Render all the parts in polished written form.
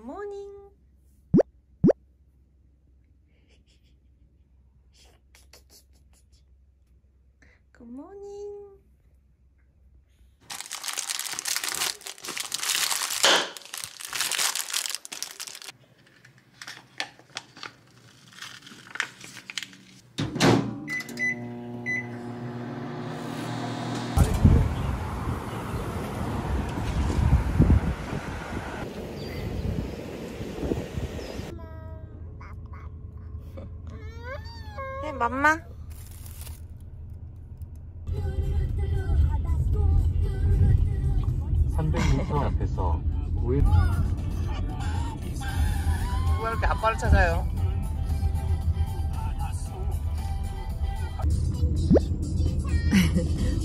굿모닝. 굿모닝. 해 맘마. 앞에서 왜 이렇게 아빠를 찾아요?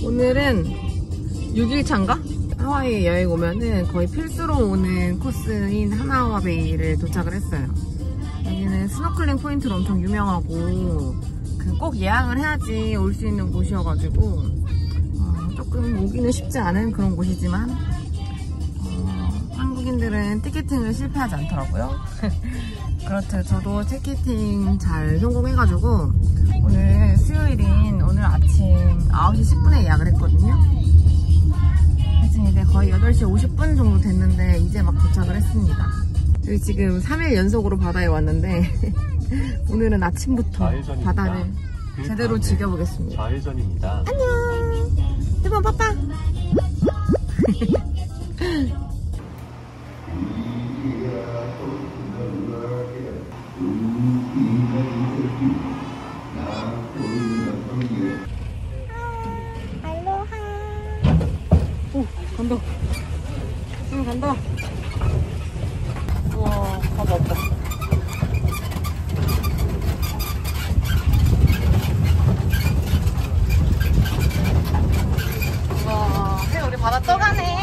오늘은 6일차인가? 하와이 여행 오면은 거의 필수로 오는 코스인 하나와 베이를 도착을 했어요. 여기는 스노클링 포인트로 엄청 유명하고 꼭 예약을 해야지 올 수 있는 곳이어가지고 조금 오기는 쉽지 않은 그런 곳이지만 한국인들은 티켓팅을 실패하지 않더라고요. 그렇죠. 저도 티켓팅 잘 성공해가지고 오늘 수요일인 오늘 아침 9시 10분에 예약을 했거든요. 지금 이제 거의 8시 50분 정도 됐는데 이제 막 도착을 했습니다. 여기 지금 3일 연속으로 바다에 왔는데 오늘은 아침부터 바다를 제대로 즐겨보겠습니다. 좌회전입니다. 안녕. 대박 빠빠. 알로하. 오, 간다. 응, 간다. 우와, 바다 없다. 우와, 해 우리 바다 떠가네.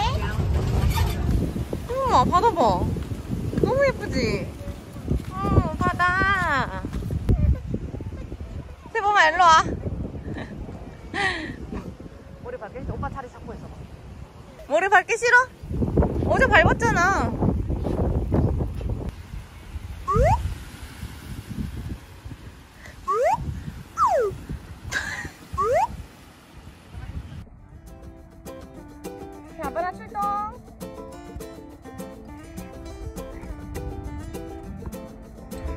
우와, 바다 봐. 너무 예쁘지? 바다. 세범아, 일로 와. 모래 밟기? 오빠 자리 잡고 있어봐. 모래 밟기 싫어? 어제 밟았잖아. 아빠나 출동.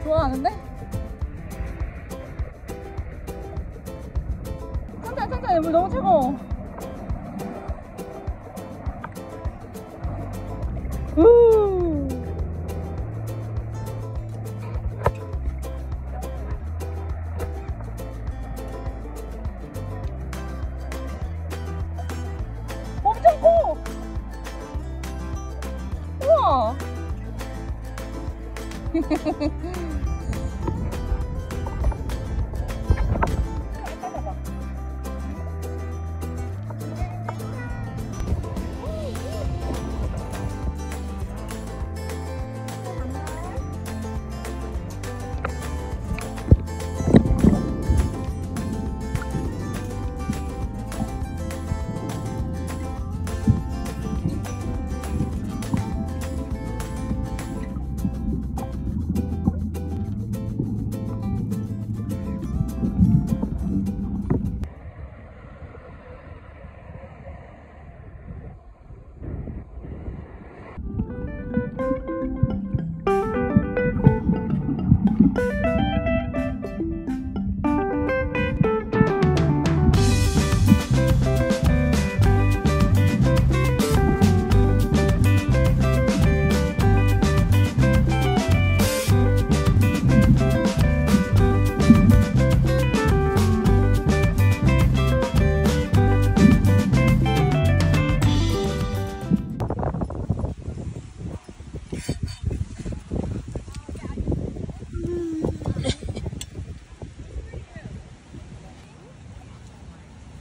좋아하는데? 천천히 물 너무 차가워. 엄청 커. 우와.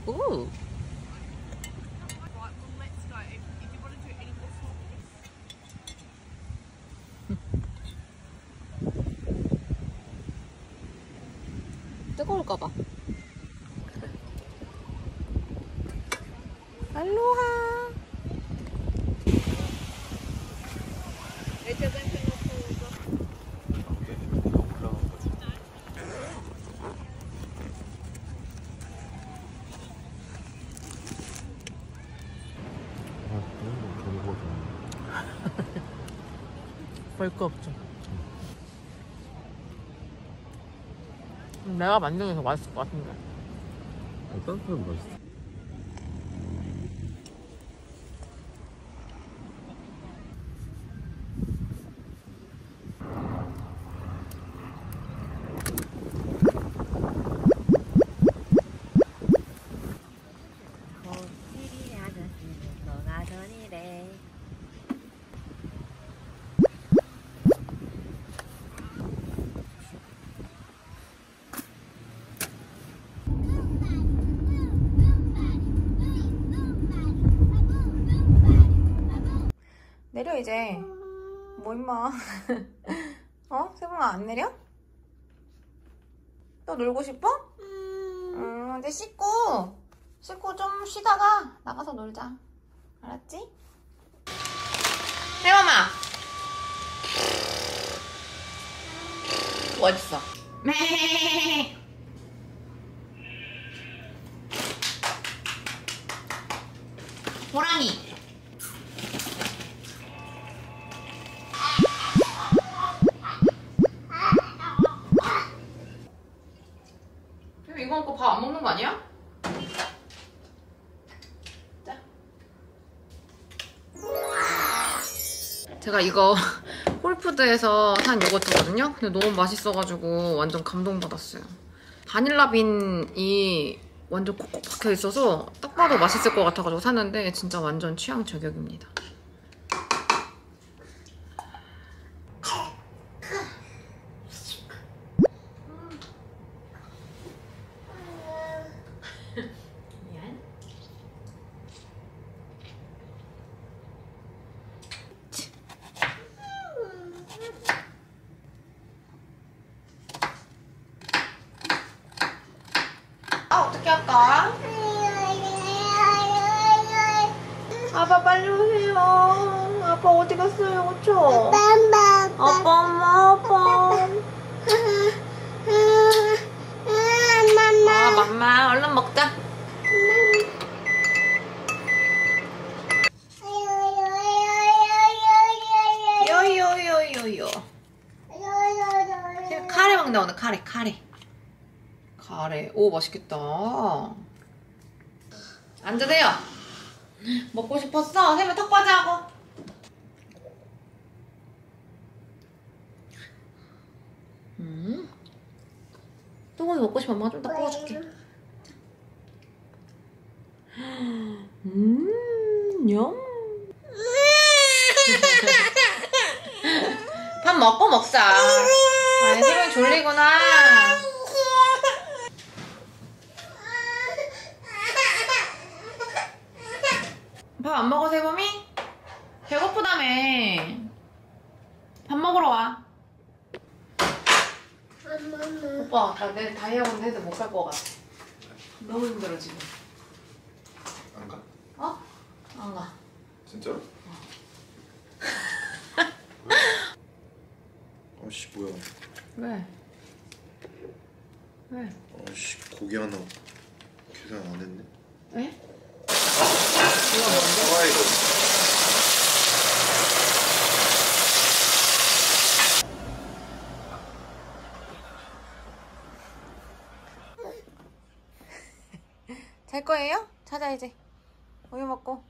오. 뜨거울까봐. 알로하. 별거 없죠. 내가 만든 게 더 맛있을 것 같은데. 따뜻하면 맛있어. 내려 이제. 뭐 임마. 어? 세봉아 안 내려? 또 놀고 싶어? 이제 씻고 좀 쉬다가 나가서 놀자. 알았지? 세봉아. 멋있어. 매. 호랑이. 이거 먹고 밥 안 먹는 거 아니야? 자. 제가 이거 홀푸드에서 산 요거트거든요? 근데 너무 맛있어가지고 완전 감동받았어요. 바닐라빈이 완전 콕콕 박혀 있어서 딱 봐도 맛있을 것 같아가지고 샀는데 진짜 완전 취향 저격입니다. 어떻게 할까? 아빠 빨리 오세요. 아빠 어디 갔어요, 그쵸? 아빠, 엄마, 아빠. 아, 맘마, 얼른 먹자. 요요요요요. 카레 먹는다, 오늘 카레. 카레. 오, 맛있겠다. 앉으세요. 먹고 싶었어? 세면 턱받이 하고. 똥이 먹고 싶으면 엄마가 좀 더 구워줄게. 냠. 밥 먹고 먹자. 아, 세면 졸리구나. 밥 안 먹어, 세범이? 배고프다며. 밥 먹으러 와. 오빠, 나 내일 다이아몬드 해도 못 갈 것 같아. 너무 힘들어, 지금. 안 가? 어? 안 가. 진짜로? 아씨 뭐야? 왜? 왜? 아씨 고기 하나 계산 안 했네. 왜? 이거 뭔데? 이거. 잘 거예요? 자자 이제. 우유 먹고.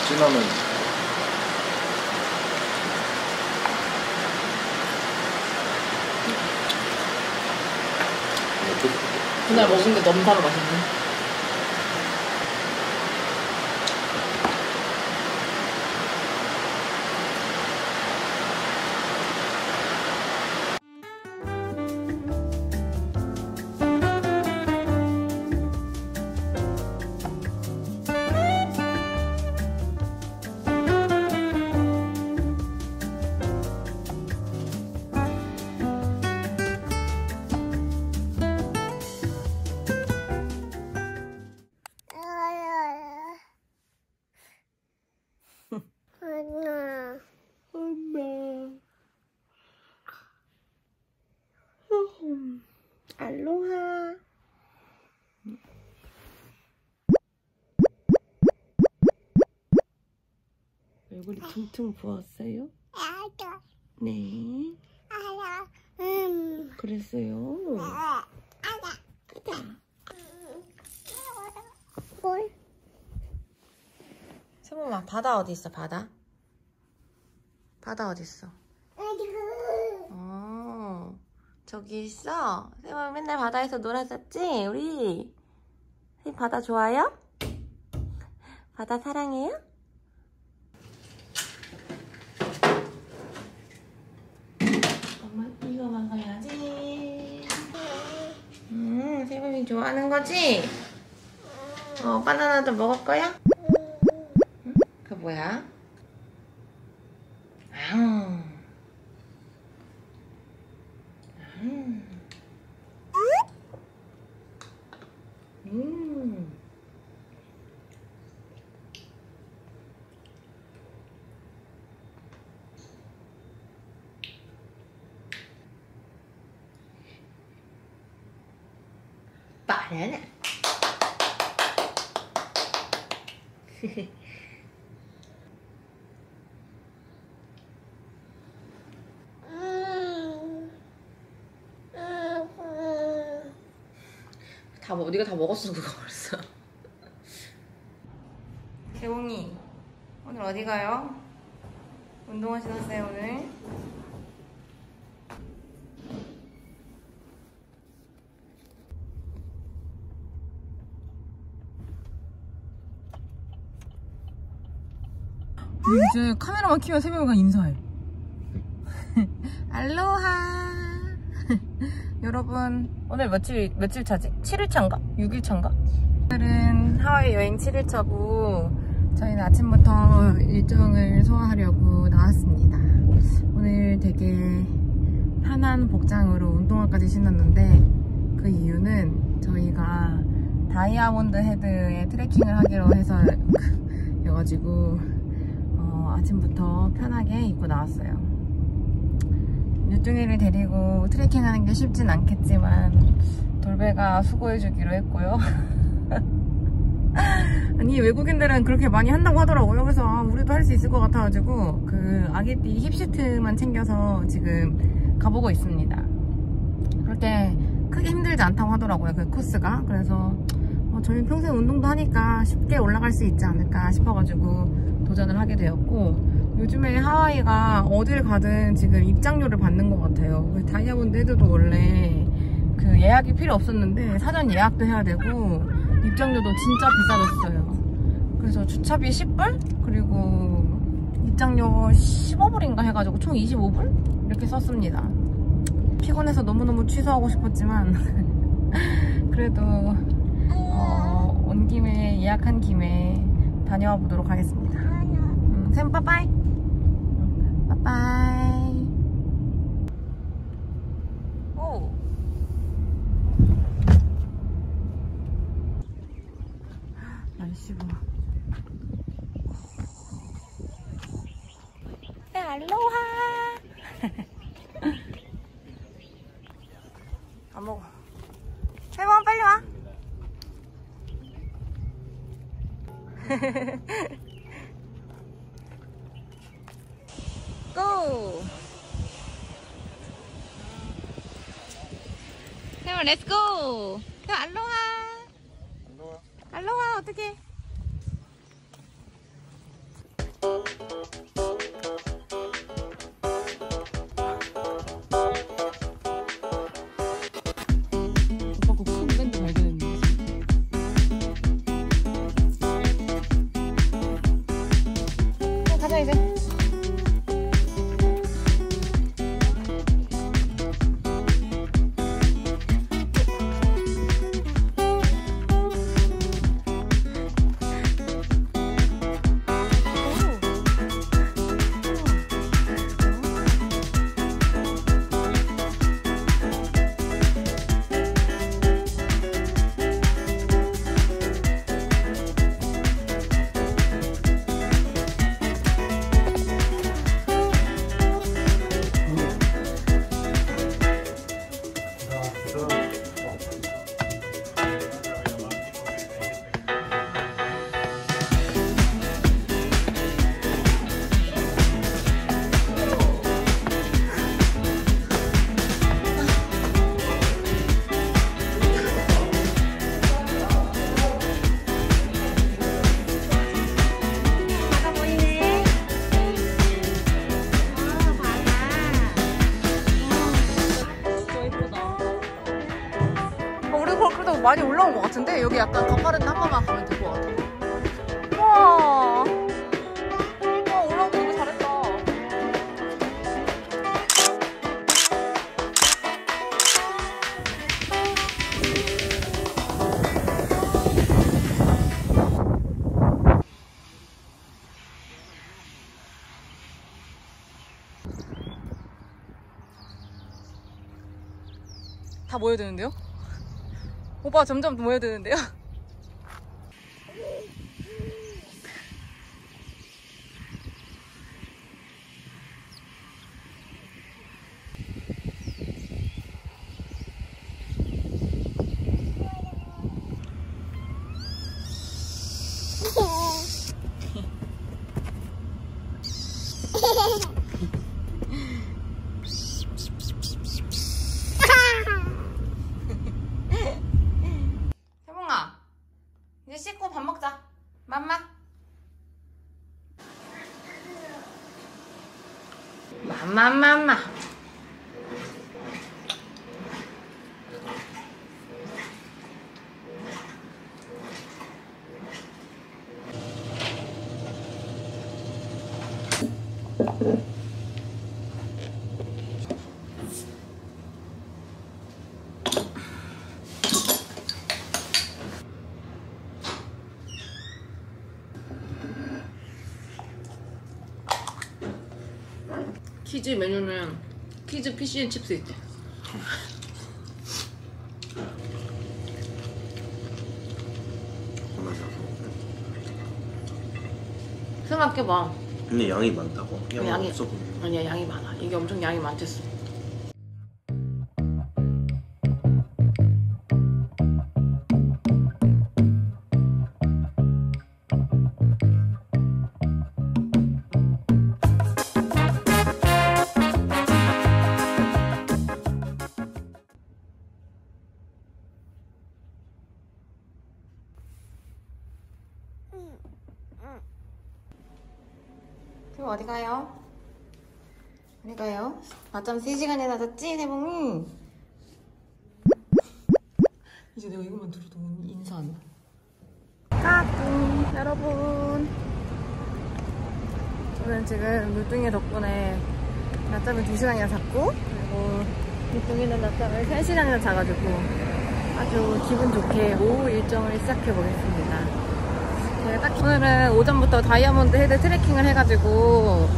진하면 그날 먹은 게 너무 바로 맛있네. 얼굴이 퉁퉁 부었어요? 네. 그랬어요. 세범아, 바다 어디 있어? 바다? 바다 어디 있어? 저기 있어. 세범아 맨날 바다에서 놀았었지? 우리 바다 좋아요? 바다 사랑해요? 엄마 이거 먹어야지. 세범이 좋아하는 거지? 바나나도 먹을 거야? 응? 그거 뭐야? 바나나. 네가 다 먹었어 그거 벌써. 개봉이 오늘 어디 가요? 운동하시겠어요 오늘? 이제 카메라만 키면 세명이가 인사해. 알로하. 여러분 오늘 며칠 차지? 7일차인가? 6일차인가? 오늘은 하와이 여행 7일차고 저희는 아침부터 일정을 소화하려고 나왔습니다. 오늘 되게 편한 복장으로 운동화까지 신었는데 그 이유는 저희가 다이아몬드 헤드에 트레킹을 하기로 해서 여가지고 아침부터 편하게 입고 나왔어요. 유뚱이를 데리고 트레킹하는 게 쉽진 않겠지만 돌배가 수고해주기로 했고요. 아니 외국인들은 그렇게 많이 한다고 하더라고요. 그래서 우리도 할 수 있을 것 같아가지고 그 아기띠 힙시트만 챙겨서 지금 가보고 있습니다. 그렇게 크게 힘들지 않다고 하더라고요 그 코스가. 그래서 저희 평생 운동도 하니까 쉽게 올라갈 수 있지 않을까 싶어가지고 도전을 하게 되었고, 요즘에 하와이가 어딜 가든 지금 입장료를 받는 것 같아요. 다이아몬드 헤드도 원래 그 예약이 필요 없었는데 사전 예약도 해야 되고 입장료도 진짜 비싸졌어요. 그래서 주차비 10불 그리고 입장료 15불인가 해가지고 총 25불 이렇게 썼습니다. 피곤해서 너무너무 취소하고 싶었지만 그래도 온 김에 예약한 김에 다녀와 보도록 하겠습니다. 쌤 빠빠이. 빠빠이. 오. 날씨 봐. 네, 알로하. 안 먹어. 세번 빨리 와. 고! 세번 렛츠고! 세번 알로하! 알로하 어떡해? 오빠 그 큰 밴드 발견했는데. 가자 이제. 그래도 많이 올라온 것 같은데? 여기 약간 가파른데 한 번만 가면 될 것 같아. 와, 올라오기 너무 잘했다. 다 모여드는데요? 오빠 점점 모여드는데요? 세봉아, 이제 씻고 밥 먹자. 맘마. 맘마. 키즈 메뉴는 키즈 피쉬앤칩스 있대. 생각해봐. 근데 양이 많다고? 양이 없어 보여. 아니야, 양이 많아. 이게 엄청 양이 많댔어. 세봉 어디 가요? 어디 가요? 낮잠 3시간이나 잤지, 세봉이? 이제 내가 이것만 들어도 인사한다. 까꿍 여러분, 저는 지금 물뚱이 덕분에 낮잠을 2시간이나 잤고, 그리고 물뚱이는 낮잠을 3시간이나 자가지고 아주 기분 좋게 오후 일정을 시작해보겠습니다. 오늘은 오전부터 다이아몬드 헤드 트레킹을 해가지고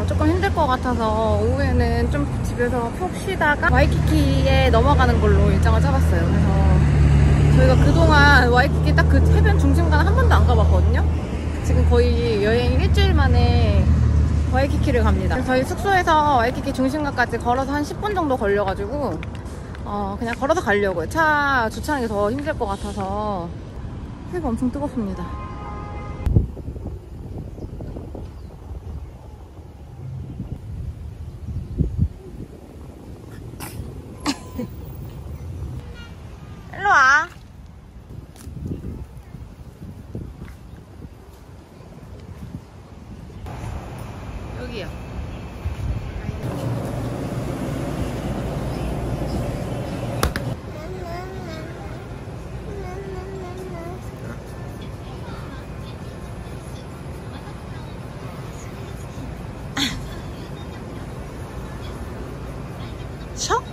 조금 힘들 것 같아서 오후에는 좀 집에서 푹 쉬다가 와이키키에 넘어가는 걸로 일정을 잡았어요. 그래서 저희가 그동안 와이키키 딱 그 해변 중심가는 한 번도 안 가봤거든요. 지금 거의 여행 일주일 만에 와이키키를 갑니다. 그래서 저희 숙소에서 와이키키 중심가까지 걸어서 한 10분 정도 걸려가지고 그냥 걸어서 가려고요. 차 주차하는 게 더 힘들 것 같아서. 해가 엄청 뜨겁습니다. 일로 와. 여기요. 쳐?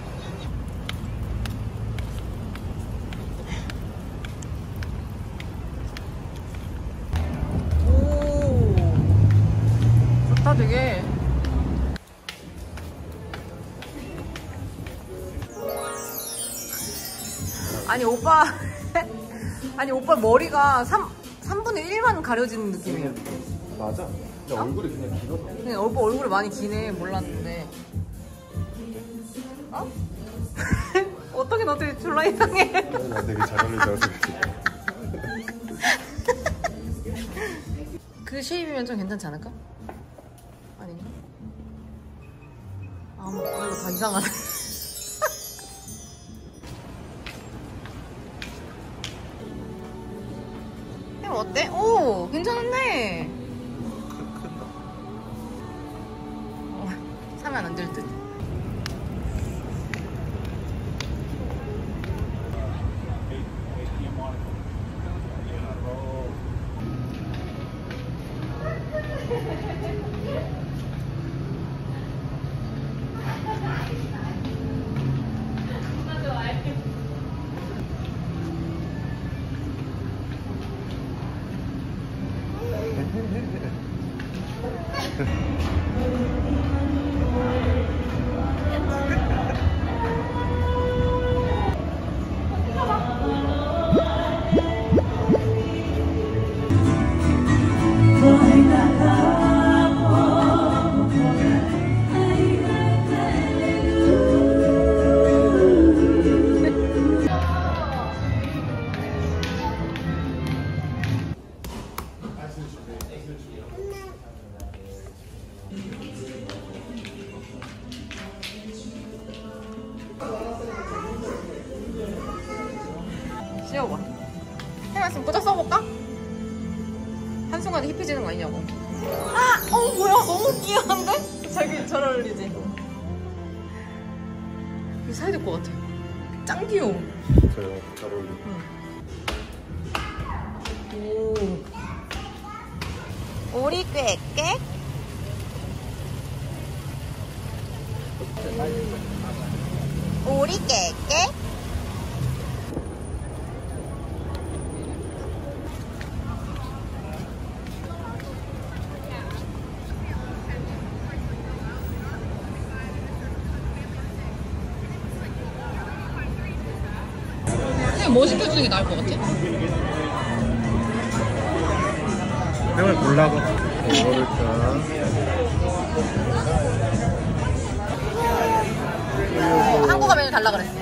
오, 좋다 되게. 아니 오빠 아니 오빠 머리가 3분의 1만 가려지는 느낌이에요. 맞아. 근데 얼굴이 그냥 길어서. 그냥 오빠 얼굴이 많이 기네. 몰랐는데. 어? 어떻게 너 되게 졸라 이상해. 나 되게 잘 어울린다고 생각해. 그 쉐입이면 좀 괜찮지 않을까? 아닌가? 아, 이거 다 이상하네. 형 어때? 오, 괜찮은데? 사면 안 될 듯. 씌워봐. 해놨으면 꽂아 써볼까? 한순간에 힙해지는 거 아니냐고. 아! 뭐야, 너무 귀여운데? 잘 어울리지? 이거 사야 될 것 같아. 짱 귀여워. 저요, 잘 어울리고. 오. 오리 꾀꾀? 오리 꾀꾀? 그냥 뭐 시켜주는 게 나을 것 같아? 형을 골라봐. 뭐 먹을까? 한국어 메뉴 달라 그랬어.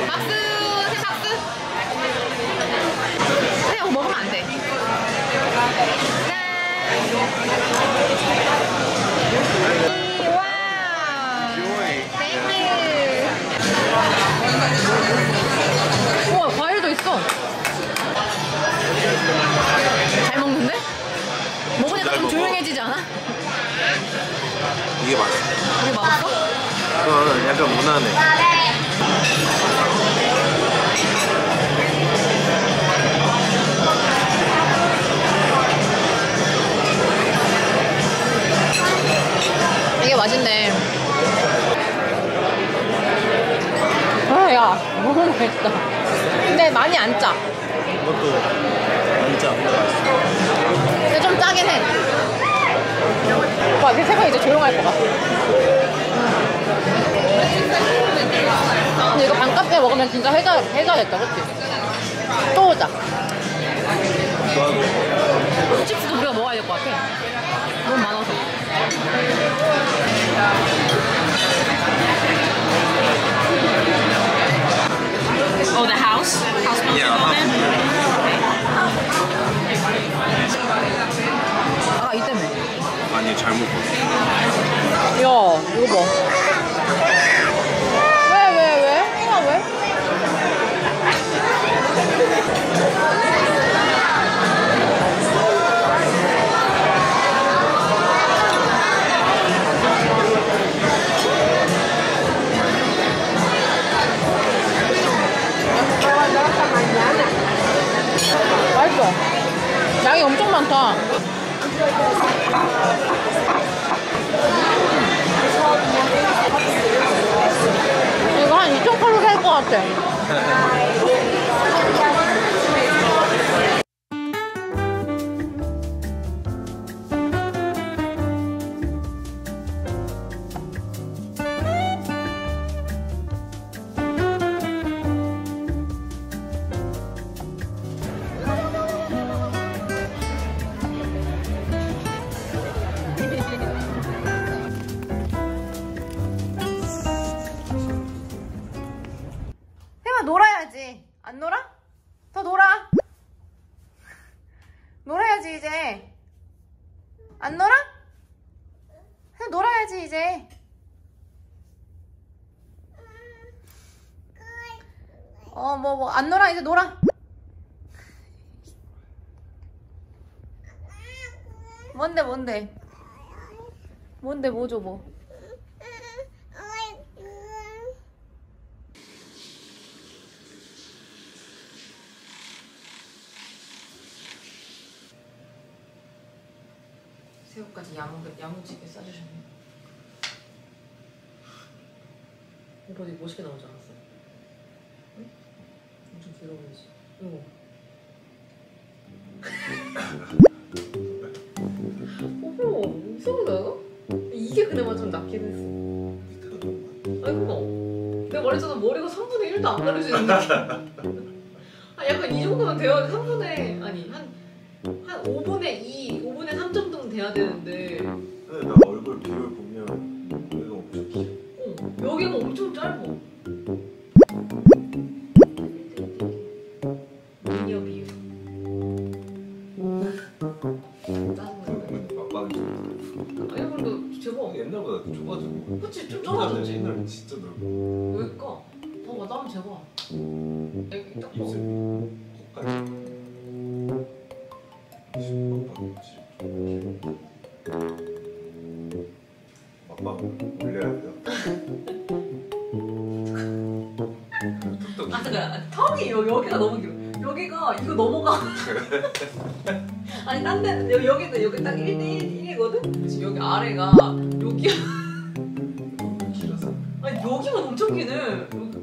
박수! 새 박수! 그냥 먹으면 안 돼. 우와, 과일도 있어. 잘 먹는데? 먹으니까 좀 조용해지지 않아? 이게 맛있어. 이게 맛있어? 그건 약간 무난해. 이게 맛있네. 아, 야, 너무 맛있다. 근데 많이 안 짜. 이것도 진짜 맛있어. 근데 좀 짜긴 해. 오빠, 내 생각 이제 조용할 것 같아. 근데 이거 반값에 먹으면 진짜 해자겠다, 그치? 또 오자. 칩스도 우리가 먹어야 될 것 같아. 너무 많아서. Oh, the house? House meal 아, 이 때문에. 아니, 잘못 봤어. 야, 이거 봐. 왜? 왜? 맛있어. 양이 엄청 많다. 이거 한 2,000칼로리 할 것 같아. 놀아야지. 안 놀아? 더 놀아. 놀아야지 이제. 안 놀아? 그냥 놀아야지 이제. 뭐 안 놀아. 이제 놀아. 뭔데 뭐 줘 뭐. 새우까지 야무지게 싸주셨네. 오빠 되게 멋있게 나오지 않았어? 응? 엄청 길어 보이지? 오빠 이상하다. 이게 그나마 좀 낫긴 했어. 아니 그거 내가 말했잖아, 머리가 3분의 1도 안 가려지는 느낌. 아, 약간 이 정도면 돼야 3분의 아니 한 5분의 2, 5분의 3 정도는 돼야 되는데. 근데 나 얼굴 비율 보면 여기가 엄청 길. 여기가 엄청 짧아. 미니어 비율. 짜증나. 막방이 좀. 아니 그래도 제법. 옛날보다 좁아지고. 그치, 좀 좁아졌지. 옛날에 진짜 넓어. 왜일까? 봐봐, 나면 제법. 여기 딱 봐. 입술 코까지. 막방 올려야 돼요. 아 잠깐, 턱이 여기가 너무 길어. 여기가 이거 넘어가. 아니 딴 데 여기 딱 1대1이거든? 지금 여기 아래가 여기 길어서. 아니 여기만 엄청 기네. 여기